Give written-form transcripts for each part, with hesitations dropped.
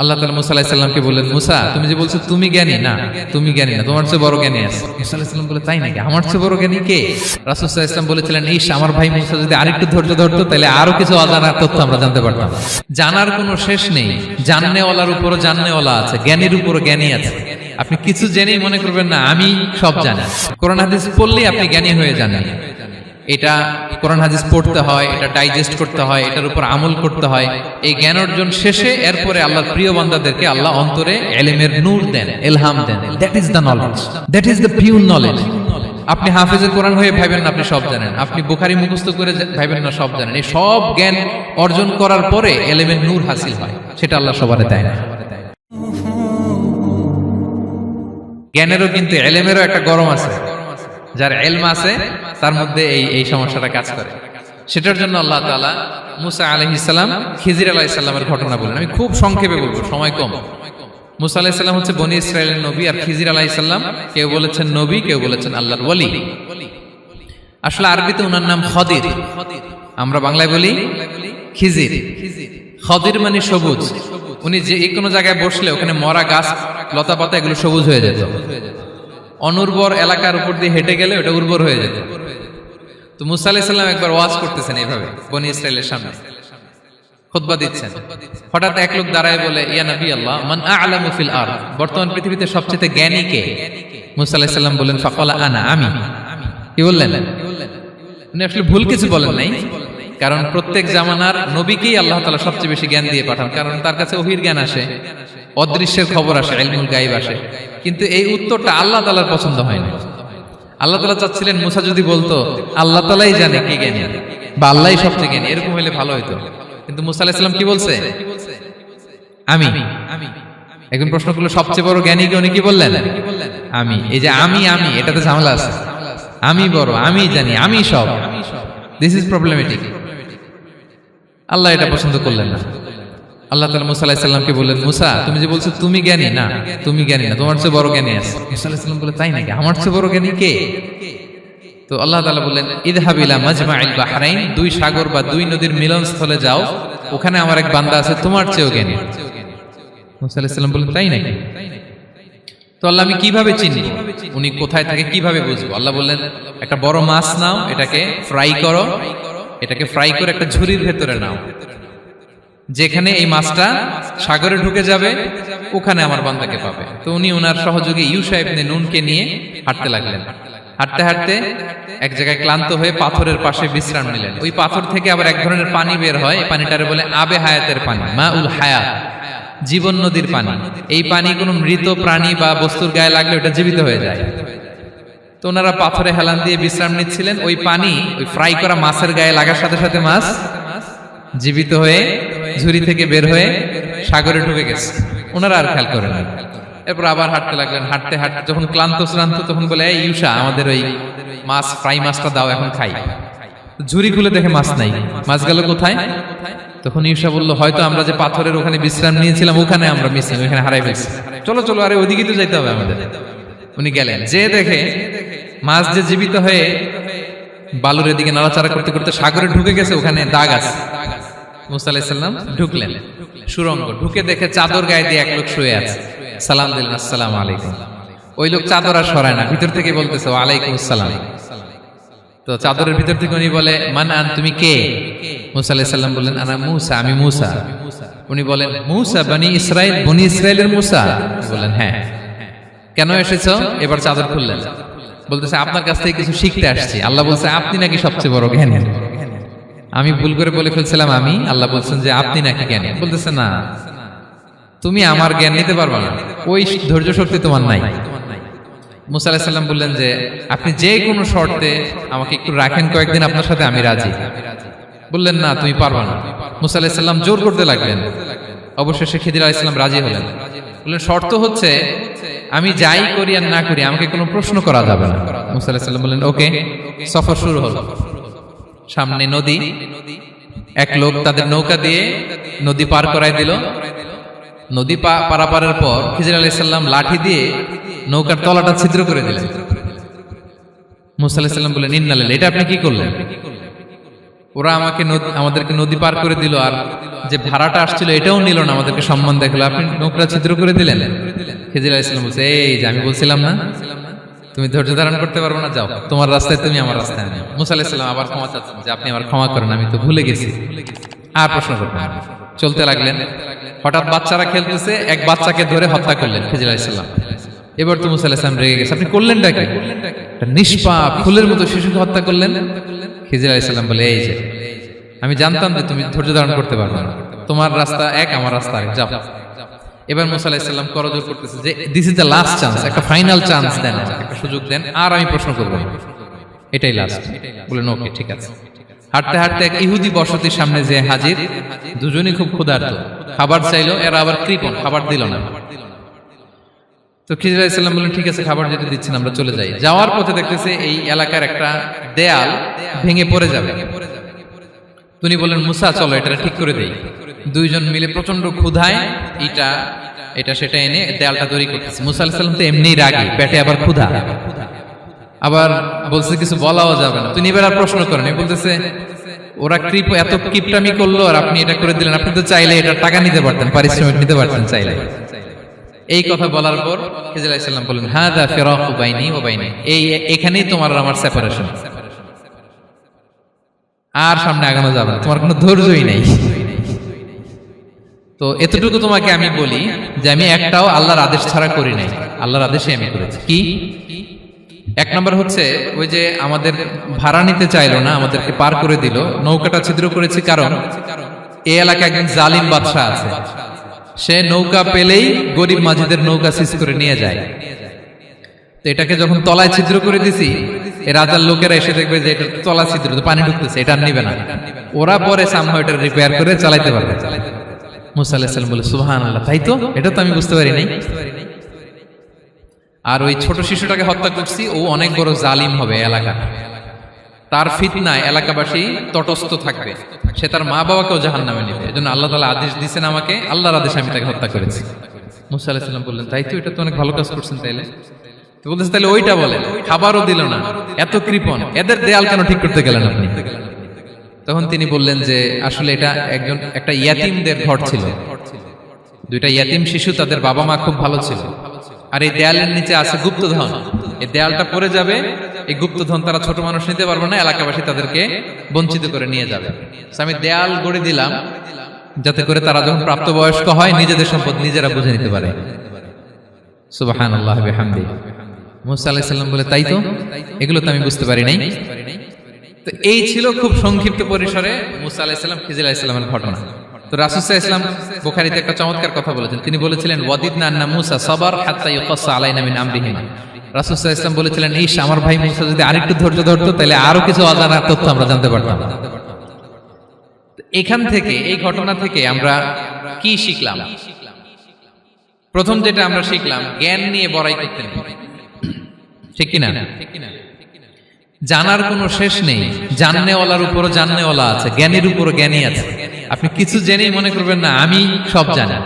আল্লাহ তাআলা মুসা আলাইহিস সালামকে বললেন, মুসা তুমি যে বলছো তুমি জ্ঞানী, না তুমি জ্ঞানী না, তোমার চেয়ে বড় জ্ঞানী আছে। মুসা আলাইহিস সালাম বলে, তাই নাকি? আমার চেয়ে বড় জ্ঞানী কে? রাসূল সাল্লাল্লাহু আলাইহি ওয়াসাল্লাম বলেছিলেন, ইস আমার ভাই মুসা যদি আরেকটু ধৈর্য ধরতো তাহলে আরো কিছু অজানা তথ্য আমরা জানতে পারতাম। জানার কোনো শেষ নেই, জাননেওয়ালার উপরও জাননেওয়ালা আছে, জ্ঞানীর উপরও জ্ঞানী আছে। আপনি কিছু জেনেই মনে করবেন না আমি সব জানি। কোরআন হাদিস পড়লেই আপনি জ্ঞানী হয়ে যান। এটা কোরআন হাদিস পড়তে হয়, এটা ডাইজেস্ট করতে হয়, এটার উপর আমল করতে হয়। এই জ্ঞান অর্জন শেষে এরপরে আল্লাহর প্রিয় বান্দাদেরকে আল্লাহ অন্তরে ইলমের নূর দেন, ইলহাম দেন। That is the knowledge, that is the pure knowledge. আপনি হাফেজের কোরআন হয়ে ভাবেন না আপনি সব জানেন, আপনি বুখারী মুখস্থ করে ভাবেন না সব জানেন। এই সব জ্ঞান অর্জন করার পরে ইলমের নূর হাসিল হয়, সেটা আল্লাহ সবারে দেয় না। জ্ঞানেরও কিন্তু ইলমেরও একটা গরম আছে। যার ইলম আছে তার মধ্যে এই সমস্যাটা কাজ করে। সেটার জন্য আল্লাহ তাআলা মুসা আলাইহিস সালাম, খিজির আলাইহিস সালামের ঘটনা বলেন। আমি খুব সংক্ষেপে বলবো, সময় কম। মুসা আলাইহিস সালাম হচ্ছে বনি ইসরাইলের নবী, আর খিজির আলাইহিস সালাম কেউ বলেছেন নবী, কেউ বলেছেন আল্লাহর ওলি। আসলে আরবিতে ওনার নাম খদির, আমরা বাংলায় বলি খিজির। খদির মানে সবুজ। উনি যে কোনো জায়গায় বসলে ওখানে মরা গাছ লতা পাতা এগুলো সবুজ হয়ে যেত। অনুর্বর এলাকার উপর দিয়ে হেঁটে গেলে ওটা উর্বর হয়ে যেত। তো মুসা আলাইহিস সালাম একবার ওয়াজ করতেছেন এইভাবে বনি ইসরাইলের সামনে, খুতবা দিচ্ছেন। হঠাৎ এক লোক দাঁড়ায় বলে, ইয়া নবী আল্লাহ, মান আ'লামু ফিল আরদ, বর্তমান পৃথিবীতে সবচেয়ে জ্ঞানী কে? মুসা আলাইহিস সালাম বলেন, ফাকালা আনা, আমি। কি বললেন? উনি আসলে ভুল কিছু বলেন নাই, কারণ প্রত্যেক জামানার নবীকেই আল্লাহ তাআলা সবচেয়ে বেশি জ্ঞান দিয়ে পাঠান, কারণ তার কাছে ওহীর জ্ঞান আসে, অদৃশ্যের খবর আসে, ইলমুল গায়ব আসে। কিন্তু এই উত্তরটা আল্লাহ তাআলার পছন্দ হয় না। আল্লাহ তাআলা চাচ্ছিলেন মুসা যদি বলতো আল্লাহ তাআলাই জানে কে জ্ঞানী বা আল্লাহই সবচেয়ে জ্ঞানী, এরকম হলে ভালো হতো। কিন্তু মুসা আলাইহিস সালাম কি বলছে? আমি। এখন প্রশ্ন করলো সবচেয়ে বড় জ্ঞানী কে? উনি কি বললেন? আমি। এই যে আমি এটাতে ঝামেলা আছে। আমি বড়, আমি জানি, আমি সব। This is problematic. আল্লাহ এটা পছন্দ করলেন না। আল্লাহ তাআলা মুসা আলাইহিস সালামকে বললেন, মুসা তুমি যে বলছো তুমি জ্ঞানী, না তুমি জ্ঞানী না, তোমার চেয়ে বড় জ্ঞানী আছে। মুসা আলাইহিস সালাম বলে, তাই নাকি? আমার চেয়ে বড় জ্ঞানী কে? তো আল্লাহ তাআলা বললেন, ইযহাব ইলা মাজমাইল বাহরাইন, দুই সাগর বা দুই নদীর মিলনস্থলে যাও, ওখানে আমার এক বান্দা আছে তোমার চেয়েও জ্ঞানী। মুসা আলাইহিস সালাম বললেন, তাই নাকি? তো আল্লাহ আমি কিভাবে চিনি উনি কোথায় থাকে, কিভাবে বুঝবো? আল্লাহ বললেন, একটা বড় মাছ নাও, এটাকে ফ্রাই করো, এটাকে ফ্রাই করে একটা ঝুড়ির ভেতরে নাও, যেখানে এই মাছটা সাগরে ঢুকে যাবে ওখানে আমার বান্দাকে পাবে। তো উনি ওনার সহযোগী ইউশা ইবনে নুনকে নিয়ে হাঁটতে লাগলেন। হাঁটতে হাঁটতে এক জায়গায় ক্লান্ত হয়ে পাথরের পাশে বিশ্রাম নিলেন। ওই পাথর থেকে আবার এক ধরনের পানি বের হয়, এই পানিটারে বলে আবে হায়াতের পানি, মাউল হায়াত, জীবন নদীর পানি। এই পানি কোনো মৃত প্রাণী বা বস্তুর গায়ে লাগলে ওটা জীবিত হয়ে যায়। তো ওনারা পাথরে হেলান দিয়ে বিশ্রাম নিচ্ছিলেন। ওই পানি ওই ফ্রাই করা মাছের গায়ে লাগার সাথে সাথে মাছ জীবিত হয়ে ঝুড়ি থেকে বের হয়ে সাগরে ঢুকে গেছে। ওনারা আর খেয়াল করেন না। এরপর আবার হাঁটতে লাগলেন। হাঁটতে হাঁটতে যখন ক্লান্ত শ্রান্ত, তখন বলে, এই ইউশা, আমাদের ওই মাছ ফ্রাই মাছটা দাও, এখন খাই। ঝুড়ি খুলে দেখে মাছ নাই। মাছ গেল কোথায়? তখন ইউশা বলল, হয়তো আমরা যে পাথরের ওখানে বিশ্রাম নিয়েছিলাম ওখানে আমরা মিসিং, ওখানে হারাই ফেলছি। চলো চলো, আরে ওইদিকে তো যাইতে হবে আমাদের। উনি গেলেন, যে দেখে মাছ যে জীবিত হয়ে বালুর এদিকে নাড়াচাড়া করতে করতে সাগরে ঢুকে গেছে, ওখানে দাগ আছে। মুসা আলাইহিস সালাম ঢুকলেন সুরঙ্গ, ঢুকে দেখে চাদর গায়ে দিয়ে এক লোক শুয়ে আছে। সালাম দিলেন, আসসালামু আলাইকুম। ওই লোক চাদর আর সরায় না, ভিতর থেকে বলতেছে, ওয়ালাইকুম আসসালাম। তো চাদরের ভিতর থেকে উনি বলে, মান আন, তুমি কে? মুসা আলাইহিস সালাম বললেন, আনা মুসা, আমি মুসা। উনি বলেন, মুসা বনি ইসরাইল, বনি ইসরাইলের মুসা? বললেন, হ্যাঁ। কেন এসেছো? এবার চাদর খুললেন। বলতেছে, আপনার কাছ থেকে কিছু শিখতে আসছি। আল্লাহ বলছে, আপনি নাকি সবচেয়ে বড় জ্ঞানী। আমি ভুল করে বলে ফেলছিলাম আমি। আল্লাহ বলছেন যে আপনি নাকি জ্ঞানী। বলতেছে, না, তুমি আমার জ্ঞান নিতে পারবে না, ওই ধৈর্য শক্তি তোমার নাই। মুসা আলাইহিস সালাম বললেন যে আপনি যে কোনো শর্তে আমাকে একটু রাখেন কয়েকদিন, আপনার সাথে আমি রাজি। বললেন, না তুমি পারবে না। মুসা আলাইহিস সালাম জোর করতে লাগলেন। অবশেষে খিদির আলাইহিস সালাম রাজি হলেন। বললেন, শর্ত হচ্ছে আমি যাই করি আর না করি আমাকে কোনো প্রশ্ন করা যাবে না। মুসা আলাইহিস সালাম বললেন, ওকে। সফর শুরু হলো। সামনে নদী, এক লোক তাদের নৌকা দিয়ে নদী পার করাই দিল। নদী পারাপারের পর খিজির আলাইহিস সালাম লাঠি দিয়ে নৌকার তলাটা ছিদ্র করে দিলেন। মুসা আলাইহিস সালাম বললেন, ইন্না লিল্লাহি, এটা আপনি কি করলেন? ওরা আমাদেরকে নদী পার করে দিল, আর যে ভাড়াটা আসছিল এটাও নিল না, আমাদেরকে সম্মান দেখালো, আপনি নৌকা ছিদ্র করে দিলেন। খিজির আলাইহিস সালাম বলছে, এই যে আমি বলছিলাম না তুমি ধৈর্য ধারণ করতে পারবো না, যাও তোমার রাস্তায় তুমি আমার রাস্তায় আনো। মুসা আলাইহিস সালাম আবার ক্ষমা চাচ্ছেন যে আপনি আমার ক্ষমা করেন, আমি তো ভুলে গেছি, আর প্রশ্ন করবেন না। চলতে লাগলেন। হঠাৎ বাচ্চারা খেলতেছে, এক বাচ্চাকে ধরে হত্যা করলেন খিজির আলাইহিস সালাম। এবার তো মুসা আলাইহিস সালাম রেগে গেছে, আপনি করলেনটা কি? নিষ্পাপ ফুলের মতো শিশুকে হত্যা করলেন। খিজির আলাইহিস সালাম বলে, এই যে আমি জানতাম যে তুমি ধৈর্য ধারণ করতে পারবে না, তোমার রাস্তা এক, আমার রাস্তা এক, যাও। এবার মুসা আলাইহিস সালাম করজোর করতেছে যে this is the last chance, একটা ফাইনাল চান্স দেন, একটা সুযোগ দেন, আর আমি প্রশ্ন করব না, এটাই লাস্ট। বলেন ওকে ঠিক আছে। হাঁটতে হাঁটতে এক ইহুদি বসতির সামনে যে হাজির, দুজনই খুব ক্ষুধার্ত, খাবার চাইলো, এরা আবার কৃপণ, খাবার দিল না। তো খিজির আলাইহিস সালাম বললেন ঠিক আছে, খাবার যেতে দিচ্ছেন, আমরা চলে যাই। যাওয়ার পথে দেখতেছে এই এলাকার একটা দেয়াল ভেঙে পড়ে যাবে। তিনি বললেন মুসা চলো এটা ঠিক করে দেই। দুইজন মিলে প্রচন্ড ক্ষুধায় এটা সেটা এনে দেয়ালটা তৈরি করতেছে। মুসা আলাইহিস সালাম তো এমনিই রাগী, পেটে আবার ক্ষুধা, আবার বলছে কিছু বলাও যাবে না। তিনি এবার আর প্রশ্ন করেন, বলতেছে ওরা এত কিপটামি করলো আর আপনি এটা করে দিলেন, আপনি তো চাইলে এটা টাকা নিতে পারতেন, পারিশ্রমিক নিতে পারতেন চাইলে। এই কথা বলার পর খিজির আলাইহিস সালাম বললেন হাদা ফিরাকু বাইনি ওয়া বাইনি, এখানেই তোমার আর আমার সেপারেশন, আর সামনে আগানো যাবে না, তোমার কোনো ধৈর্যই নেই। তো এতটুকু তোমাকে আমি বলি যে আমি একটাও আল্লাহর আদেশ ছাড়া করি নাই, আল্লাহর আদেশে আমি করেছি। কি? এক নম্বর হচ্ছে ওই যে আমাদের ভাড়া নিতে চাইলো না, আমাদেরকে পার করে দিল, নৌকাটা ছিদ্র করেছি কারণ এই এলাকায় একজন জালিম বাদশা আছে, সে নৌকা পেলেই গরিব মাঝিদের নৌকা সিজ করে নিয়ে যায়। তো এটাকে যখন তলায় ছিদ্র করে দিছি, এই রাজার লোকেরা এসে দেখবে যে এটা তলা ছিদ্র, তো পানি ঢুকতেছে, এটা নিবে না, ওরা পরে সামহাও এটা রিপেয়ার করে চালাইতে পারবে। মুসা আলাইহিস সালাম বলে সুবহানাল্লাহ, তাই তো, এটা তো আমি বুঝতে পারি নাই। আর ওই ছোট শিশুটাকে হত্যা করছি, ও অনেক বড় জালিম হবে এলাকা, তার ফিতনায় এলাকাবাসী তটস্থ থাকবে, সে তার মা বাবাকেও জাহান্নামে নেবে, এজন্য আল্লাহ তাআলা আদেশ দিয়েছেন আমাকে, আল্লাহর আদেশে আমি তাকে হত্যা করেছি। মুসা আলাইহিস সালাম বললেন তাই তো, এটা তো অনেক ভালো কাজ করছেন। তাইলে তো বলতেছে তাহলে ওইটা বলেন, খাবারও দিল না, এত কৃপণ, এদের দেয়াল কেন ঠিক করতে গেলেন আপনি? তখন তিনি বললেন যে আসলে এটা একটা ইয়াতিমদের ঘর ছিল, দুইটা ইয়াতিম শিশু, তাদের বাবা মা খুব ভালো ছিল, আর এই দেয়ালের নিচে আছে গুপ্তধন, এই দেয়ালটা পড়ে যাবে, এই গুপ্তধন তারা ছোট মানুষ নিতে পারবে না, এলাকাবাসী তাদেরকে বঞ্চিত করে নিয়ে যাবে। আমি দেয়াল গড়ে দিলাম যাতে করে তারা যখন প্রাপ্তবয়স্ক হয় নিজেদের সম্পদ নিজেরা বুঝে নিতে পারে। সুবহানাল্লাহ বিহামদি। মুসা আলাইহিস সালাম বলে তাই তো, এগুলো তো আমি বুঝতে পারি নাই। তো এই ছিল খুব সংক্ষিপ্ত পরিসরে মুসা আলাইহিস সালাম খিজির আলাইহিস সালামের ঘটনা। তো রাসূল সাল্লাল্লাহু আলাইহি ওয়াসাল্লাম বুখারীতে একটা চমৎকার কথা বলেছেন, তিনি বলেছিলেন ওয়াদিদনা আন্না মুসা সাবার হাত্তা ইউকাসসা আলাইনা মিন আমরিহিমা। রাসূল সাল্লাল্লাহু আলাইহি ওয়াসাল্লাম বলেছিলেন ইস, আমার ভাই মুসা যদি আরেকটু ধৈর্য ধরতো তাহলে আরো কিছু অজানা তথ্য আমরা জানতে পারতাম। এখান থেকে, এই ঘটনা থেকে আমরা কি শিখলাম? প্রথম যেটা আমরা শিখলাম, জ্ঞান নিয়ে বড়াই করতে নেই, ঠিক কিনা? জানার কোনো শেষ নেই, জাননেওয়ালার উপরও জাননেওয়ালা আছে, জ্ঞানীর উপরও জ্ঞানী আছে। আপনি কিছু জেনেই মনে করবেন না আমি সব জানি,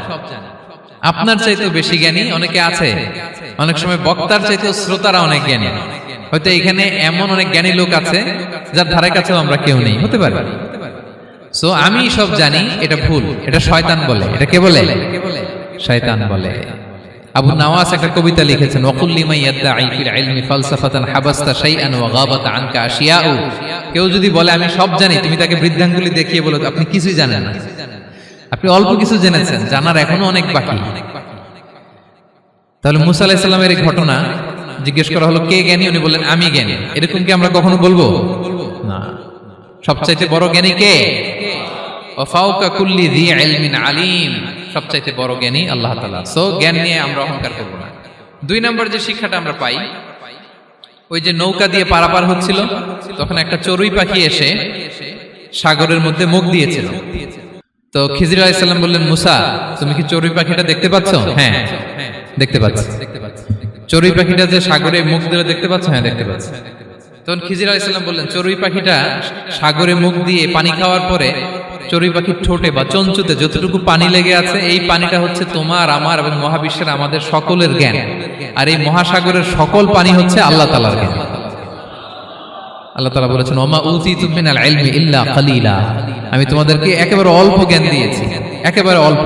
আপনার চাইতেও বেশি জ্ঞানী অনেকে আছে। অনেক সময় বক্তার চাইতেও শ্রোতারা অনেক জ্ঞানী। হয়তো এখানে এমন অনেক জ্ঞানী লোক আছে যার ধারে কাছেও আমরা কেউ নেই, হতে পারে। সো আমি সব জানি, এটা ভুল, এটা শয়তান বলে। এটা কে বলে? শয়তান বলে। আবু নাওয়াস একটা কবিতা লিখেছেন, ওয়াকুল লিমান ইয়াদঈ ফিল ইলমি ফালসাফাতান হাবাসতা শাইআন ওয়া গাবাত আনকা আশিয়াউ। কেউ যদি বলে আমি সব জানি, তুমি তাকে বৃদ্ধাঙ্গুলি দেখিয়ে বলো আপনি কিছুই জানেন না, আপনি অল্প কিছু জেনেছেন, জানার এখনো অনেক বাকি। তাহলে মুসা আলাইহিস সালামের এই ঘটনা জিজ্ঞেস করা হলো কে জ্ঞানী, উনি বললেন আমি জ্ঞানী। এরকম কি আমরা কখনো বলবো? না। সবচাইতে বড় জ্ঞানী কে? ওয়া ফাওকা কুল্লি যী ইলমিন আলিম। সবচাইতে বড় জ্ঞানী আল্লাহ তাআলা। সো জ্ঞান নিয়ে আমরা অহংকার করব না। দুই নাম্বার যে শিক্ষাটা আমরা পাই, ওই যে নৌকা দিয়ে পারাপার হচ্ছিল, তখন একটা চড়ুই পাখি এসে সাগরের মধ্যে মুখ দিয়েছিল। তো খিজির আলাইহিস সালাম বললেন মুসা, তুমি কি চড়ুই পাখিটা দেখতে পাচ্ছ? হ্যাঁ দেখতে পাচ্ছি। চড়ুই পাখিটা যে সাগরে মুখ দিলে দেখতে পাচ্ছ? হ্যাঁ দেখতে পাচ্ছি। তখন খিজির আলাইহিস সালাম বললেন চড়ুই পাখিটা সাগরে মুখ দিয়ে পানি খাওয়ার পরে চড়ুই পাখির ঠোঁটে বা চঞ্চুতে যতটুকু পানি লেগে আছে, এই পানিটা হচ্ছে তোমার, আমার এবং মহাবিশ্বের আমাদের সকলের জ্ঞান। আর এই মহাসাগরের সকল পানি হচ্ছে আল্লাহ তাআলার জ্ঞান। আল্লাহ তাআলা বলেছেন ওমা উতিতুম মিনাল ইলমি ইল্লা কালিলা, আমি তোমাদেরকে একেবারে অল্প জ্ঞান দিয়েছি, একেবারে অল্প।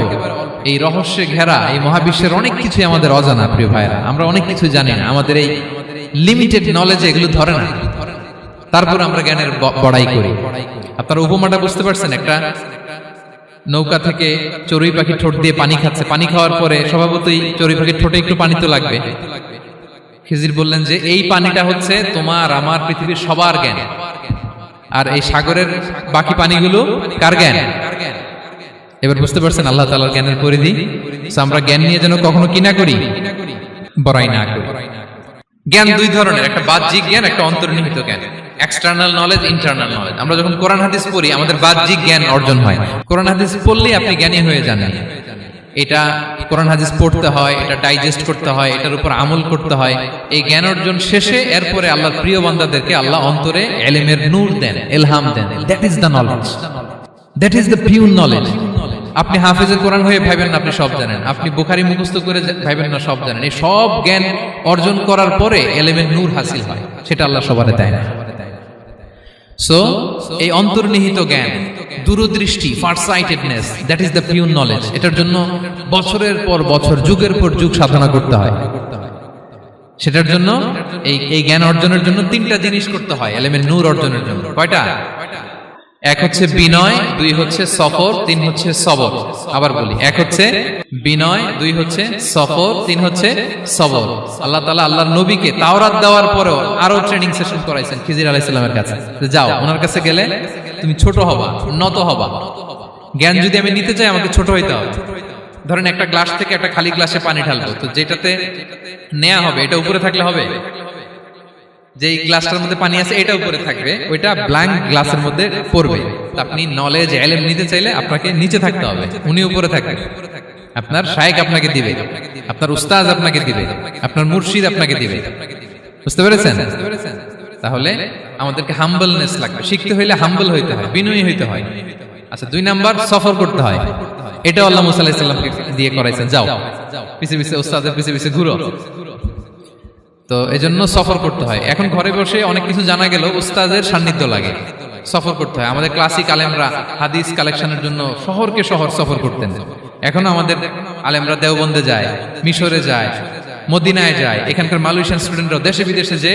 এই রহস্যে ঘেরা এই মহাবিশ্বের অনেক কিছুই আমাদের অজানা প্রিয় ভাইরা, আমরা অনেক কিছু জানি না, আমাদের এই লিমিটেড নলেজে এগুলো ধরে না, তারপর আমরা জ্ঞানের বড়াই করি। আপনারা উপমাটা বুঝতে পারছেন? একটা নৌকা থেকে চড়ুই পাখি ঠোঁট দিয়ে পানি খাচ্ছে, পানি খাওয়ার পরে স্বভাবতই চড়ুই পাখির ঠোঁটে একটু পানি তো লাগবে। খিজির বললেন যে এই পানিটা হচ্ছে তোমার আমার পৃথিবীর সবার জ্ঞান, আর এই সাগরের বাকি পানিগুলো কার জ্ঞান? এবার বুঝতে পারছেন আল্লাহ তাআলার জ্ঞানের পরিধি। আমরা জ্ঞান নিয়ে যেন কখনো কি না করি, বড়াই না করি। জ্ঞান দুই ধরনের, একটা বাহ্যিক জ্ঞান, একটা অন্তর্নিহিত জ্ঞান। External knowledge, internal knowledge. আমরা যখন কোরআন হাদিস পড়ি আমাদের বাহ্যিক জ্ঞান অর্জন হয়। কোরআন হাদিস পড়লেই আপনি জ্ঞানী হয়ে যান। এটা কোরআন হাদিস পড়তে হয়, এটা ডাইজেস্ট করতে হয়, এটার উপর আমল করতে হয়। এই জ্ঞান অর্জন শেষে এরপরে আল্লাহর প্রিয় বান্দাদেরকে আল্লাহ অন্তরে ইলমের নূর দেন, ইলহাম দেন। That is the knowledge, that is the pure knowledge. আপনি হাফেজের কোরআন হয়ে ভাবেন না আপনি সব জানেন, আপনি বুখারী মুখস্থ করে ভাবেন না সব জানেন। এই সব জ্ঞান অর্জন করার পরে ইলমের নূর হাসিল হয়, সেটা আল্লাহ সবারে দেয় না। সো এই অন্তর্নিহিত জ্ঞান, দূরদৃষ্টি, farsightedness, that is the pure knowledge. এটার জন্য বছরের পর বছর, যুগের পর যুগ সাধনা করতে হয়। সেটার জন্য এই জ্ঞান অর্জনের জন্য তিনটা জিনিস করতে হয় ইলমের নূর অর্জনের জন্য। কয়টা? এক হচ্ছে বিনয়, দুই হচ্ছে সফর, তিন হচ্ছে সবর। আবার বলি, এক হচ্ছে বিনয়, দুই হচ্ছে সফর, তিন হচ্ছে সবর। আল্লাহ তাআলা আল্লাহর নবীকে তাওরাত দেওয়ার পরেও আরো ট্রেনিং সেশন করাইছেন খিজির আলাইহিস সালামের কাছে। যাও, ওনার কাছে গেলে তুমি ছোট হবা, নত হবা। জ্ঞান যদি আমি নিতে চাই আমাকে ছোট হইতে হবে। ধরেন একটা গ্লাস থেকে একটা খালি গ্লাসে পানি ঢালবো, তো যেটাতে নেওয়া হবে এটা উপরে থাকলে হবে? যেই গ্লাসটার মধ্যে পানি আছে এটা উপরে থাকবে, ওইটা ব্ল্যাঙ্ক গ্লাসের মধ্যে পড়বে। আপনি নলেজ ইলম নিতে চাইলে আপনাকে নিচে থাকতে হবে, উনি উপরে থাকবে। আপনার শায়েখ আপনাকে দিবে, আপনার উস্তাদ আপনাকে দিবে, আপনার মুর্শিদ আপনাকে দিবে। বুঝতে পেরেছেন? তাহলে আমাদেরকে হাম্বলনেস লাগবে। শিখতে হইলে হাম্বল হইতে হয়, বিনয়ী হইতে হয়। আচ্ছা, দুই নাম্বার সফর করতে হয়। এটাও আল্লাহ মুসা আলাইহিস সালামকে দিয়ে করাইছেন, যাও পিছে পিছে উস্তাদের পিছে পিছে ঘুরো। তো এজন্য সফর করতে হয়। এখন ঘরে বসে অনেক কিছু জানা গেল, উস্তাদের সান্নিধ্য লাগে, সফর করতে হয়। আমাদের ক্লাসিক আলেমরা হাদিস কালেকশনের জন্য শহরকে শহর সফর করতেন। এখনো আমাদের আলেমরা দেওবন্দে যায়, মিশরে যায়, মদিনায় যায়। এখানকার মালয়েশিয়ান স্টুডেন্টরা দেশে বিদেশে যে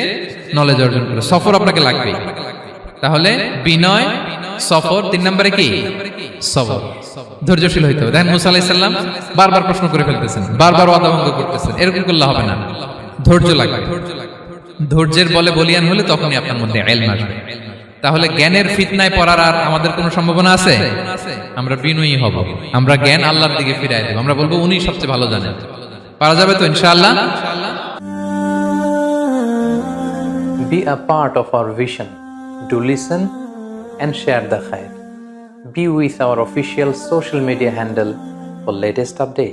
নলেজ অর্জন করে। সফর আপনাকে লাগবে। তাহলে বিনয়, সফর, তিন নম্বরে কি? সবর। ধৈর্যশীল হইতে হবে। দেখেন মুসা আলাইহিস সালাম বারবার প্রশ্ন করে ফেলতেছেন, বারবার ওয়াদা ভঙ্গ করতেছেন। এরকম করলে হবে না, ধৈর্য লাগবে। ধৈর্যের বলে বলিয়ান হলে তখনই আপনার মধ্যে ইলম আসবে। তাহলে জ্ঞানের ফিতনায় পড়ার আর আমাদের কোনো সম্ভাবনা আছে? আমরা বিনয়ী হব, আমরা জ্ঞান আল্লাহর দিকে ফিরাই দেব। আমরা বলবো উনি সবচেয়ে ভালো জানেন। পারা যাবে তো ইনশাআল্লাহ? Be a part of our vision. Do listen and share the khair. Be with our official social media handle for latest updates.